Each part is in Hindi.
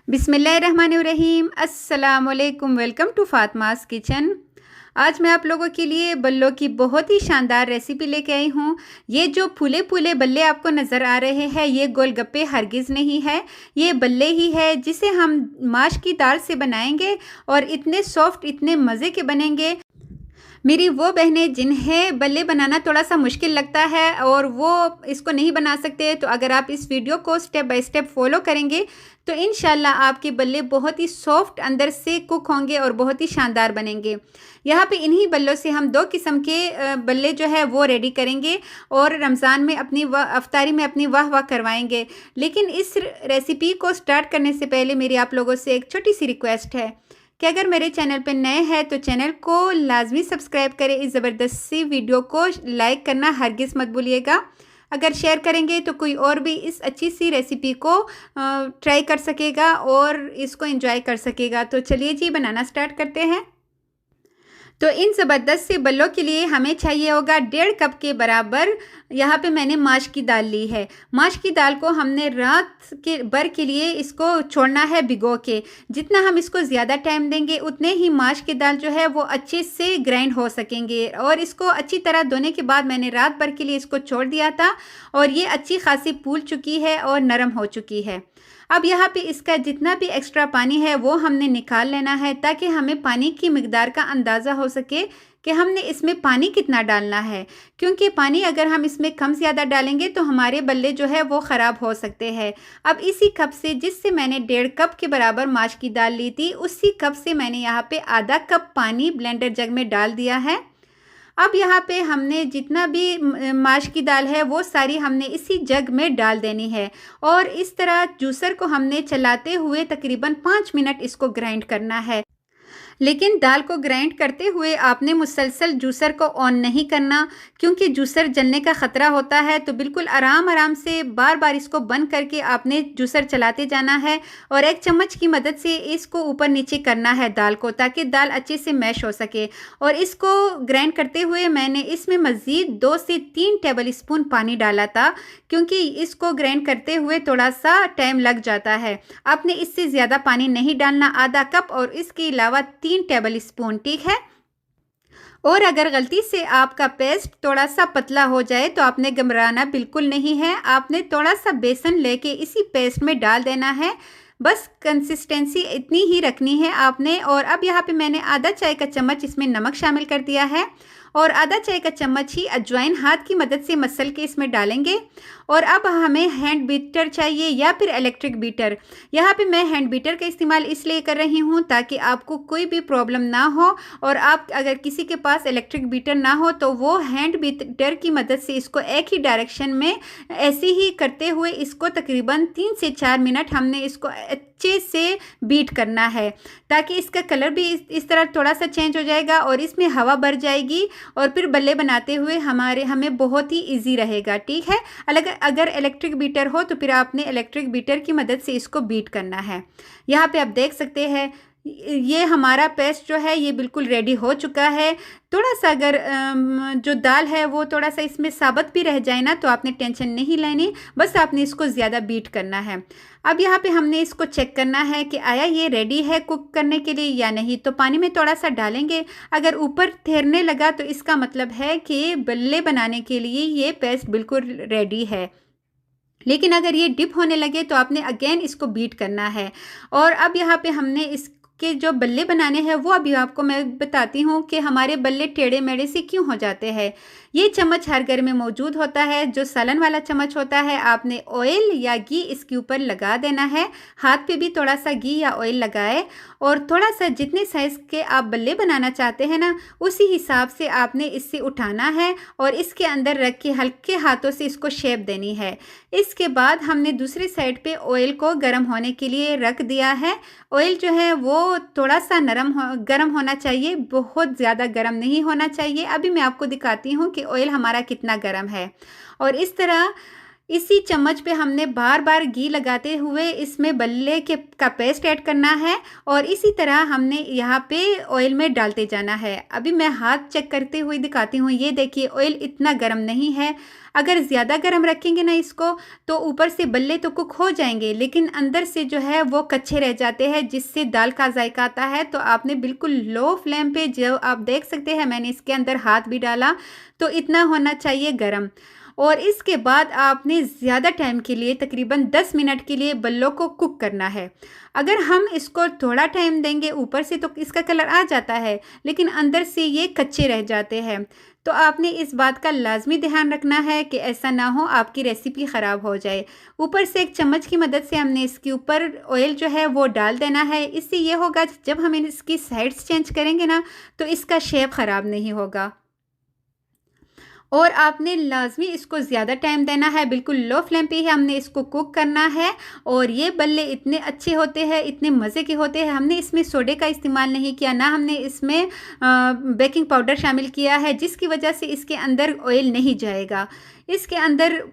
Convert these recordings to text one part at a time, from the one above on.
बिस्मिल्लाहिर्रहमानिर्रहीम। अस्सलाम वालेकुम। Welcome to Fatima's kitchen. आज मैं आप लोगों के लिए बल्लों की बहुत ही शानदार रेसिपी लेके आई हूँ। ये जो फूले फूले बल्ले आपको नज़र आ रहे हैं, ये गोलगप्पे हरगिज़ नहीं है, ये बल्ले ही है जिसे हम माश की दाल से बनाएंगे और इतने सॉफ्ट, इतने मज़े के बनेंगे। मेरी वो बहनें जिन्हें बल्ले बनाना थोड़ा सा मुश्किल लगता है और वो इसको नहीं बना सकते, तो अगर आप इस वीडियो को स्टेप बाय स्टेप फॉलो करेंगे तो इंशाल्लाह आपके बल्ले बहुत ही सॉफ्ट अंदर से कुक होंगे और बहुत ही शानदार बनेंगे। यहाँ पे इन्हीं बल्लों से हम 2 किस्म के बल्ले जो है वो रेडी करेंगे और रमज़ान में अपनी अफ्तारी में अपनी वाह वाह करवाएंगे। लेकिन इस रेसिपी को स्टार्ट करने से पहले मेरी आप लोगों से एक छोटी सी रिक्वेस्ट है कि अगर मेरे चैनल पर नए हैं तो चैनल को लाजमी सब्सक्राइब करें। इस ज़बरदस्त सी वीडियो को लाइक करना हरगिज़ मत भूलिएगा। अगर शेयर करेंगे तो कोई और भी इस अच्छी सी रेसिपी को ट्राई कर सकेगा और इसको एंजॉय कर सकेगा। तो चलिए जी, बनाना स्टार्ट करते हैं। तो इन ज़बरदस्त से बल्लों के लिए हमें चाहिए होगा 1.5 कप के बराबर। यहाँ पे मैंने माश की दाल ली है। माश की दाल को हमने रात के भर के लिए इसको छोड़ना है भिगो के। जितना हम इसको ज़्यादा टाइम देंगे उतने ही माश की दाल जो है वो अच्छे से ग्राइंड हो सकेंगे। और इसको अच्छी तरह धोने के बाद मैंने रात भर के लिए इसको छोड़ दिया था और ये अच्छी खासी फूल चुकी है और नरम हो चुकी है। अब यहाँ पे इसका जितना भी एक्स्ट्रा पानी है वो हमने निकाल लेना है ताकि हमें पानी की मिकदार का अंदाज़ा हो सके कि हमने इसमें पानी कितना डालना है। क्योंकि पानी अगर हम इसमें कम ज़्यादा डालेंगे तो हमारे बल्ले जो है वो ख़राब हो सकते हैं। अब इसी कप से, जिससे मैंने 1.5 कप के बराबर माश की दाल ली थी, उसी कप से मैंने यहाँ पे आधा कप पानी ब्लेंडर जग में डाल दिया है। अब यहाँ पे हमने जितना भी माश की दाल है वो सारी हमने इसी जग में डाल देनी है और इस तरह जूसर को हमने चलाते हुए तकरीबन 5 मिनट इसको ग्राइंड करना है। लेकिन दाल को ग्राइंड करते हुए आपने मुसलसल जूसर को ऑन नहीं करना, क्योंकि जूसर जलने का ख़तरा होता है। तो बिल्कुल आराम आराम से बार बार इसको बंद करके आपने जूसर चलाते जाना है और एक चम्मच की मदद से इसको ऊपर नीचे करना है दाल को, ताकि दाल अच्छे से मैश हो सके। और इसको ग्राइंड करते हुए मैंने इसमें मज़ीद 2 से 3 टेबल स्पून पानी डाला था, क्योंकि इसको ग्राइंड करते हुए थोड़ा सा टाइम लग जाता है। आपने इससे ज़्यादा पानी नहीं डालना, आधा कप और इसके अलावा 3 टेबल स्पून, ठीक है। और अगर गलती से आपका पेस्ट थोड़ा सा पतला हो जाए तो आपने घबराना बिल्कुल नहीं है। आपने थोड़ा सा बेसन लेके इसी पेस्ट में डाल देना है। बस कंसिस्टेंसी इतनी ही रखनी है आपने। और अब यहाँ पे मैंने आधा चाय का चम्मच इसमें नमक शामिल कर दिया है और आधा चाय का चम्मच ही अजवाइन हाथ की मदद से मसल के इसमें डालेंगे। और अब हमें हैंड बीटर चाहिए या फिर इलेक्ट्रिक बीटर। यहाँ पे मैं हैंड बीटर का इस्तेमाल इसलिए कर रही हूँ ताकि आपको कोई भी प्रॉब्लम ना हो। और आप अगर किसी के पास इलेक्ट्रिक बीटर ना हो तो वो हैंड बीटर की मदद से इसको एक ही डायरेक्शन में ऐसे ही करते हुए इसको तकरीबन 3 से 4 मिनट हमने इसको अच्छे से बीट करना है, ताकि इसका कलर भी इस तरह थोड़ा सा चेंज हो जाएगा और इसमें हवा भर जाएगी और फिर बल्ले बनाते हुए हमें बहुत ही इजी रहेगा, ठीक है। अगर इलेक्ट्रिक बीटर हो तो फिर आपने इलेक्ट्रिक बीटर की मदद से इसको बीट करना है। यहाँ पे आप देख सकते हैं ये हमारा पेस्ट जो है ये बिल्कुल रेडी हो चुका है। थोड़ा सा अगर जो दाल है वो थोड़ा सा इसमें साबुत भी रह जाए ना तो आपने टेंशन नहीं लेनी, बस आपने इसको ज़्यादा बीट करना है। अब यहाँ पे हमने इसको चेक करना है कि आया ये रेडी है कुक करने के लिए या नहीं। तो पानी में थोड़ा सा डालेंगे, अगर ऊपर तैरने लगा तो इसका मतलब है कि बल्ले बनाने के लिए ये पेस्ट बिल्कुल रेडी है। लेकिन अगर ये डिप होने लगे तो आपने अगेन इसको बीट करना है। और अब यहाँ पे हमने इसके जो बल्ले बनाने हैं वो अभी आपको मैं बताती हूँ कि हमारे बल्ले टेढ़े मेढ़े से क्यों हो जाते हैं। ये चम्मच हर घर में मौजूद होता है, जो सालन वाला चम्मच होता है। आपने ऑयल या घी इसके ऊपर लगा देना है, हाथ पे भी थोड़ा सा घी या ऑयल लगाए और थोड़ा सा जितने साइज़ के आप बल्ले बनाना चाहते हैं ना उसी हिसाब से आपने इससे उठाना है और इसके अंदर रख के हल्के हाथों से इसको शेप देनी है। इसके बाद हमने दूसरी साइड पे ऑयल को गर्म होने के लिए रख दिया है। ऑयल जो है वो थोड़ा सा गर्म होना चाहिए, बहुत ज़्यादा गर्म नहीं होना चाहिए। अभी मैं आपको दिखाती हूँ कि ऑयल हमारा कितना गर्म है। और इस तरह इसी चम्मच पे हमने बार बार घी लगाते हुए इसमें बल्ले के का पेस्ट ऐड करना है और इसी तरह हमने यहाँ पे ऑयल में डालते जाना है। अभी मैं हाथ चेक करते हुए दिखाती हूँ। ये देखिए ऑयल इतना गर्म नहीं है। अगर ज़्यादा गर्म रखेंगे ना इसको तो ऊपर से बल्ले तो कुक हो जाएंगे लेकिन अंदर से जो है वो कच्चे रह जाते हैं, जिससे दाल का जायका आता है। तो आपने बिल्कुल लो फ्लेम पे, जो आप देख सकते हैं मैंने इसके अंदर हाथ भी डाला, तो इतना होना चाहिए गर्म। और इसके बाद आपने ज़्यादा टाइम के लिए, तकरीबन 10 मिनट के लिए बल्लों को कुक करना है। अगर हम इसको थोड़ा टाइम देंगे ऊपर से तो इसका कलर आ जाता है लेकिन अंदर से ये कच्चे रह जाते हैं। तो आपने इस बात का लाजमी ध्यान रखना है कि ऐसा ना हो आपकी रेसिपी ख़राब हो जाए। ऊपर से एक चम्मच की मदद से हमने इसके ऊपर ऑयल जो है वो डाल देना है। इससे ये होगा जब हम इसकी साइड्स चेंज करेंगे ना तो इसका शेप ख़राब नहीं होगा। और आपने लाजमी इसको ज़्यादा टाइम देना है, बिल्कुल लो फ्लेम पे ही हमने इसको कुक करना है। और ये बल्ले इतने अच्छे होते हैं, इतने मज़े के होते हैं। हमने इसमें सोडे का इस्तेमाल नहीं किया, ना हमने इसमें बेकिंग पाउडर शामिल किया है, जिसकी वजह से इसके अंदर ऑयल नहीं जाएगा। इसके अंदर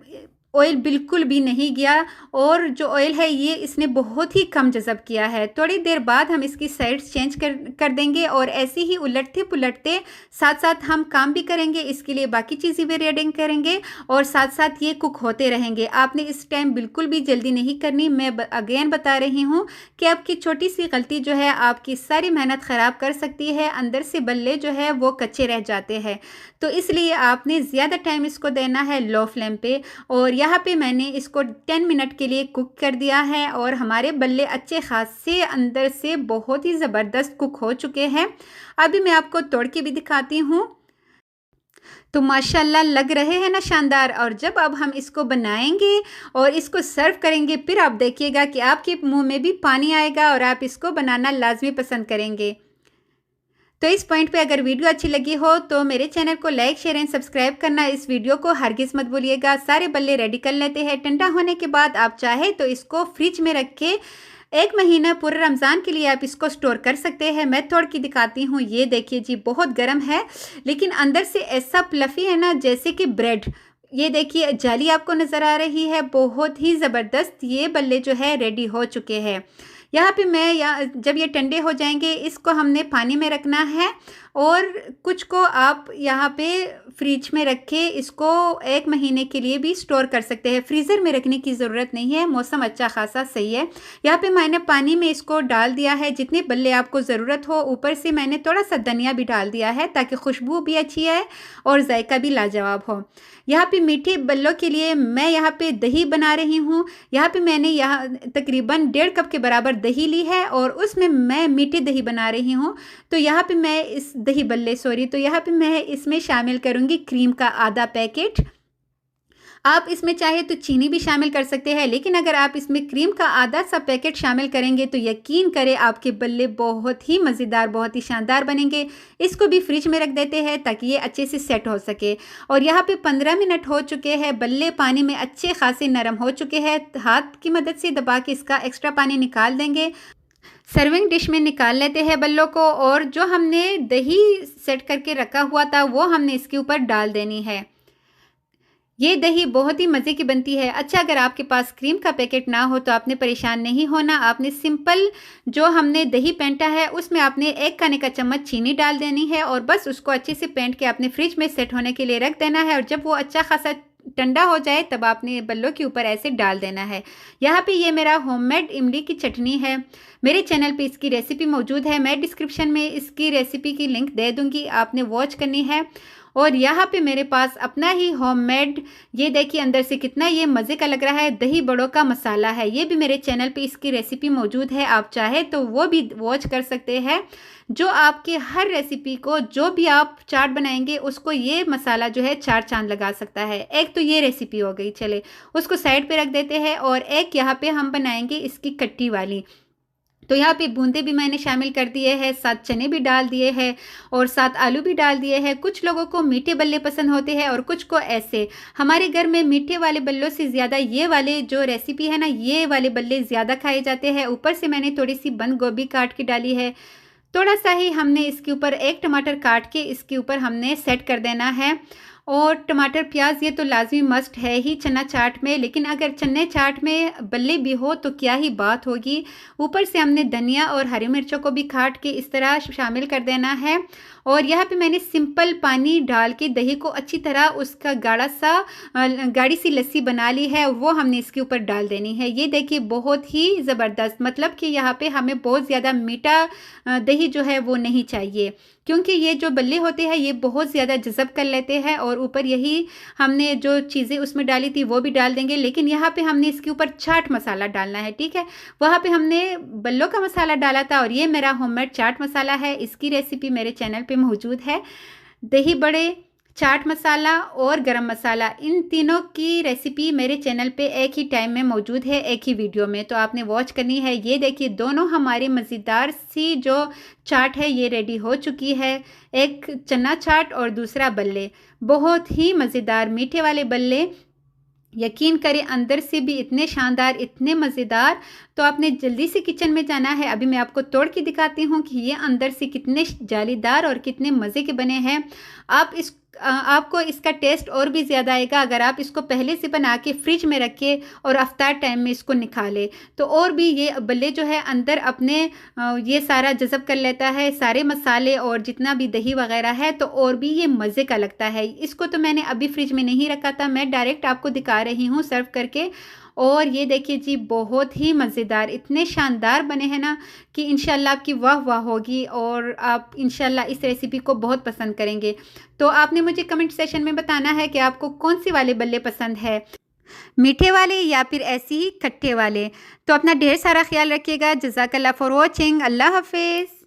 ऑयल बिल्कुल भी नहीं गया और जो ऑयल है ये इसने बहुत ही कम जज़ब किया है। थोड़ी देर बाद हम इसकी साइड्स चेंज कर देंगे और ऐसे ही उलटते पुलटते साथ साथ हम काम भी करेंगे। इसके लिए बाकी चीज़ें भी रेडी करेंगे और साथ साथ ये कुक होते रहेंगे। आपने इस टाइम बिल्कुल भी जल्दी नहीं करनी। मैं अगेन बता रही हूँ कि आपकी छोटी सी गलती जो है आपकी सारी मेहनत ख़राब कर सकती है। अंदर से बल्ले जो है वो कच्चे रह जाते हैं, तो इसलिए आपने ज़्यादा टाइम इसको देना है लो फ्लेम पे। और यहाँ पे मैंने इसको 10 मिनट के लिए कुक कर दिया है और हमारे बल्ले अच्छे खासे अंदर से बहुत ही ज़बरदस्त कुक हो चुके हैं। अभी मैं आपको तोड़ के भी दिखाती हूँ। तो माशाल्लाह लग रहे हैं ना शानदार। और जब अब हम इसको बनाएंगे और इसको सर्व करेंगे फिर आप देखिएगा कि आपके मुंह में भी पानी आएगा और आप इसको बनाना लाजमी पसंद करेंगे। तो इस पॉइंट पे अगर वीडियो अच्छी लगी हो तो मेरे चैनल को लाइक, शेयर एंड सब्सक्राइब करना इस वीडियो को हरगिज़ मत भूलिएगा। सारे बल्ले रेडी कर लेते हैं। ठंडा होने के बाद आप चाहे तो इसको फ्रिज में रख के 1 महीना पूरे रमज़ान के लिए आप इसको स्टोर कर सकते हैं। मैं तोड़ के दिखाती हूँ। ये देखिए जी, बहुत गर्म है लेकिन अंदर से ऐसा फ्लफ़ी है ना जैसे कि ब्रेड। ये देखिए जाली आपको नज़र आ रही है, बहुत ही ज़बरदस्त ये बल्ले जो है रेडी हो चुके हैं। यहाँ पे मैं जब ये ठंडे हो जाएंगे इसको हमने पानी में रखना है और कुछ को आप यहाँ पे फ्रिज में रख के इसको 1 महीने के लिए भी स्टोर कर सकते हैं। फ्रीज़र में रखने की ज़रूरत नहीं है, मौसम अच्छा खासा सही है। यहाँ पे मैंने पानी में इसको डाल दिया है जितने बल्ले आपको ज़रूरत हो। ऊपर से मैंने थोड़ा सा धनिया भी डाल दिया है ताकि खुशबू भी अच्छी आए और जायका भी लाजवाब हो। यहाँ पे मीठे बल्लों के लिए मैं यहाँ पे दही बना रही हूँ। यहाँ पे मैंने यहाँ तकरीबन 1.5 कप के बराबर दही ली है और उसमें मैं मीठे दही बना रही हूँ। तो यहाँ पे मैं इस तो यहाँ पे मैं इसमें शामिल करूँगी क्रीम का आधा पैकेट। आप इसमें चाहे तो चीनी भी शामिल कर सकते हैं, लेकिन अगर आप इसमें क्रीम का आधा सा पैकेट शामिल करेंगे तो यकीन करें आपके बल्ले बहुत ही मज़ेदार, बहुत ही शानदार बनेंगे। इसको भी फ्रिज में रख देते हैं ताकि ये अच्छे से सेट हो सके। और यहाँ पे 15 मिनट हो चुके हैं, बल्ले पानी में अच्छे खासे नरम हो चुके हैं। हाथ की मदद से दबा के इसका एक्स्ट्रा पानी निकाल देंगे। सर्विंग डिश में निकाल लेते हैं बल्लों को और जो हमने दही सेट करके रखा हुआ था वो हमने इसके ऊपर डाल देनी है। ये दही बहुत ही मज़े की बनती है। अच्छा, अगर आपके पास क्रीम का पैकेट ना हो तो आपने परेशान नहीं होना। आपने सिंपल जो हमने दही पेंटा है उसमें आपने 1 खाने का चम्मच चीनी डाल देनी है और बस उसको अच्छे से पेंट के आपने फ्रिज में सेट होने के लिए रख देना है। और जब वो अच्छा खासा ठंडा हो जाए तब आपने बल्लों के ऊपर ऐसे डाल देना है। यहाँ पे ये मेरा होममेड इमली की चटनी है। मेरे चैनल पे इसकी रेसिपी मौजूद है, मैं डिस्क्रिप्शन में इसकी रेसिपी की लिंक दे दूँगी, आपने वॉच करनी है। और यहाँ पे मेरे पास अपना ही होममेड, ये देखिए अंदर से कितना ये मज़े का लग रहा है, दही बड़ों का मसाला है। ये भी मेरे चैनल पे इसकी रेसिपी मौजूद है, आप चाहे तो वो भी वॉच कर सकते हैं। जो आपके हर रेसिपी को, जो भी आप चाट बनाएंगे उसको ये मसाला जो है 4 चांद लगा सकता है। एक तो ये रेसिपी हो गई, चले उसको साइड पे रख देते हैं। और एक यहाँ पे हम बनाएंगे इसकी कट्टी वाली। तो यहाँ पे बूंदे भी मैंने शामिल कर दिए हैं, साथ चने भी डाल दिए हैं और साथ आलू भी डाल दिए हैं। कुछ लोगों को मीठे बल्ले पसंद होते हैं और कुछ को ऐसे। हमारे घर में मीठे वाले बल्लों से ज़्यादा ये वाले जो रेसिपी है ना, ये वाले बल्ले ज़्यादा खाए जाते हैं। ऊपर से मैंने थोड़ी सी बंद गोभी काट के डाली है। थोड़ा सा ही हमने इसके ऊपर 1 टमाटर काट के इसके ऊपर हमने सेट कर देना है। और टमाटर प्याज ये तो लाजमी मस्ट है ही चना चाट में। लेकिन अगर चने चाट में बल्ले भी हो तो क्या ही बात होगी। ऊपर से हमने धनिया और हरी मिर्चों को भी काट के इस तरह शामिल कर देना है। और यहाँ पे मैंने सिंपल पानी डाल के दही को अच्छी तरह उसका गाढ़ी सी लस्सी बना ली है, वो हमने इसके ऊपर डाल देनी है। ये देखिए बहुत ही ज़बरदस्त, मतलब कि यहाँ पे हमें बहुत ज़्यादा मीठा दही जो है वो नहीं चाहिए, क्योंकि ये जो बल्ले होते हैं ये बहुत ज़्यादा जज़ब कर लेते हैं। और ऊपर यही हमने जो चीज़ें उसमें डाली थी वो भी डाल देंगे। लेकिन यहाँ पे हमने इसके ऊपर चाट मसाला डालना है, ठीक है। वहाँ पे हमने बल्लों का मसाला डाला था और ये मेरा होममेड चाट मसाला है। इसकी रेसिपी मेरे चैनल पे मौजूद है। दही बड़े, चाट मसाला और गरम मसाला, इन तीनों की रेसिपी मेरे चैनल पे एक ही टाइम में मौजूद है, एक ही वीडियो में, तो आपने वॉच करनी है। ये देखिए दोनों हमारी मज़ेदार सी जो चाट है ये रेडी हो चुकी है। एक चना चाट और दूसरा बल्ले, बहुत ही मज़ेदार मीठे वाले बल्ले। यकीन करें अंदर से भी इतने शानदार, इतने मज़ेदार। तो आपने जल्दी से किचन में जाना है। अभी मैं आपको तोड़ के दिखाती हूँ कि ये अंदर से कितने जालीदार और कितने मज़े के बने हैं। आपको इसका टेस्ट और भी ज़्यादा आएगा अगर आप इसको पहले से बना के फ्रिज में रखें और अफ्तार टाइम में इसको निकालें, तो और भी ये बल्ले जो है अंदर अपने ये सारा जज़ब कर लेता है, सारे मसाले और जितना भी दही वगैरह है, तो और भी ये मज़े का लगता है। इसको तो मैंने अभी फ्रिज में नहीं रखा था, मैं डायरेक्ट आपको दिखा रही हूँ सर्व करके। और ये देखिए जी बहुत ही मज़ेदार, इतने शानदार बने हैं ना कि इंशाल्लाह आपकी वाह वाह होगी और आप इंशाल्लाह इस रेसिपी को बहुत पसंद करेंगे। तो आपने मुझे कमेंट सेशन में बताना है कि आपको कौन से वाले बल्ले पसंद है, मीठे वाले या फिर ऐसे ही खट्टे वाले। तो अपना ढेर सारा ख्याल रखिएगा। जज़ाकल्लाह फॉर वॉचिंग। अल्लाह हाफिज़।